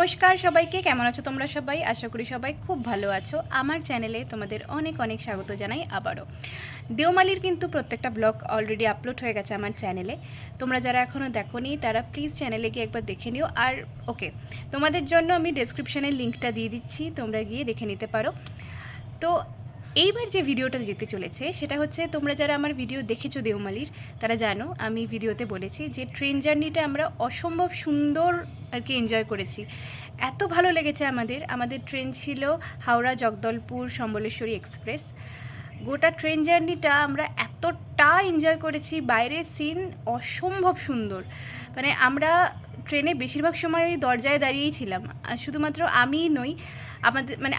নমস্কার সবাইকে, কেমন আছো তোমরা সবাই? আশা করি সবাই খুব ভালো আছো। আমার চ্যানেলে তোমাদের অনেক অনেক স্বাগত জানাই আবারও। দেওমালির কিন্তু প্রত্যেকটা ব্লগ অলরেডি আপলোড হয়ে গেছে আমার চ্যানেলে। তোমরা যারা এখনও দেখোনি তারা প্লিজ চ্যানেলে গিয়ে একবার দেখে নিও। আর ওকে, তোমাদের জন্য আমি ডেসক্রিপশানের লিঙ্কটা দিয়ে দিচ্ছি, তোমরা গিয়ে দেখে নিতে পারো। তো এইবার যে ভিডিওটা যেতে চলেছে সেটা হচ্ছে, তোমরা যারা আমার ভিডিও দেখেছো দেওমালির তারা জানো আমি ভিডিওতে বলেছি যে ট্রেন জার্নিটা আমরা অসম্ভব সুন্দর আর কি এনজয় করেছি। এত ভালো লেগেছে আমাদের ট্রেন ছিল হাওড়া জগদলপুর সম্বলেশ্বরী এক্সপ্রেস। গোটা ট্রেন জার্নিটা আমরা এতটা এনজয় করেছি, বাইরের সিন অসম্ভব সুন্দর। মানে আমরা ট্রেনে বেশিরভাগ সময় ওই দরজায় দাঁড়িয়েই ছিলাম। আর শুধুমাত্র আমিই নই,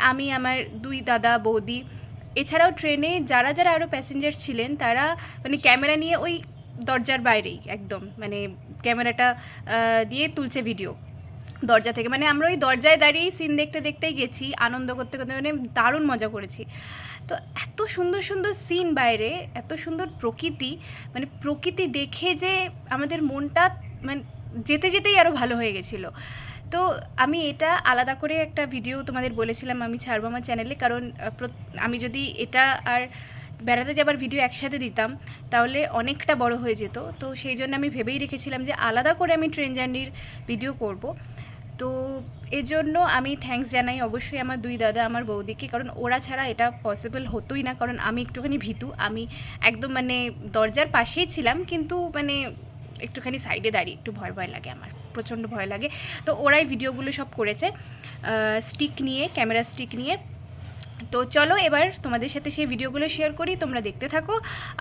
আমি, আমার দুই দাদা বৌদি, এছাড়াও ট্রেনে যারা যারা আরও প্যাসেঞ্জার ছিলেন তারা মানে ক্যামেরা নিয়ে ওই দরজার বাইরেই একদম মানে ক্যামেরাটা দিয়ে তুলছে ভিডিও দরজা থেকে। মানে আমরা ওই দরজায় দাঁড়িয়েই সিন দেখতে দেখতেই গেছি, আনন্দ করতে করতে, মানে দারুণ মজা করেছি। তো এত সুন্দর সুন্দর সিন বাইরে, এত সুন্দর প্রকৃতি, মানে প্রকৃতি দেখে যে আমাদের মনটা মানে যেতে যেতেই আরও ভালো হয়ে গেছিলো। তো আমি এটা আলাদা করে একটা ভিডিও তোমাদের বলেছিলাম আমি ছাড়বো আমার চ্যানেলে, কারণ আমি যদি এটা আর বেড়াতে যাবার ভিডিও একসাথে দিতাম তাহলে অনেকটা বড় হয়ে যেত। তো সেই জন্য আমি ভেবেই রেখেছিলাম যে আলাদা করে আমি ট্রেন জার্নির ভিডিও করব। তো এজন্য আমি থ্যাঙ্কস জানাই অবশ্যই আমার দুই দাদা আমার বৌদিকে, কারণ ওরা ছাড়া এটা পসিবল হতোই না। কারণ আমি একটুখানি ভীতু, আমি একদম মানে দরজার পাশেই ছিলাম, কিন্তু মানে একটুখানি সাইডে দাঁড়িয়ে একটু ভয় ভয় লাগে, আমার প্রচণ্ড ভয় লাগে। তো ওরাই ভিডিওগুলো সব করেছে স্টিক নিয়ে, ক্যামেরা স্টিক নিয়ে। তো চলো এবার তোমাদের সাথে সেই ভিডিওগুলো শেয়ার করি, তোমরা দেখতে থাকো।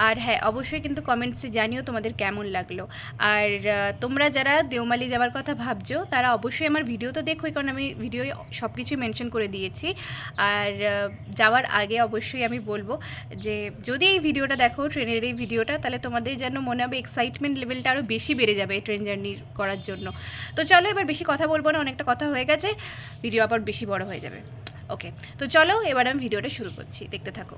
আর হ্যাঁ, অবশ্যই কিন্তু কমেন্টসে জানিও তোমাদের কেমন লাগলো। আর তোমরা যারা দেওমালি যাওয়ার কথা ভাবছো তারা অবশ্যই আমার ভিডিও তো দেখোই, কারণ আমি ভিডিওয় সব কিছুই মেনশন করে দিয়েছি। আর যাওয়ার আগে অবশ্যই আমি বলবো যে যদি এই ভিডিওটা দেখো, ট্রেনের এই ভিডিওটা, তাহলে তোমাদের যেন মনে হবে এক্সাইটমেন্ট লেভেলটা আরও বেশি বেড়ে যাবে এই ট্রেন জার্নি করার জন্য। তো চলো এবার বেশি কথা বলবো না, অনেকটা কথা হয়ে গেছে, ভিডিও আবার বেশি বড় হয়ে যাবে। ওকে, তো চলো এবার আমি ভিডিওটা শুরু করছি, দেখতে থাকো।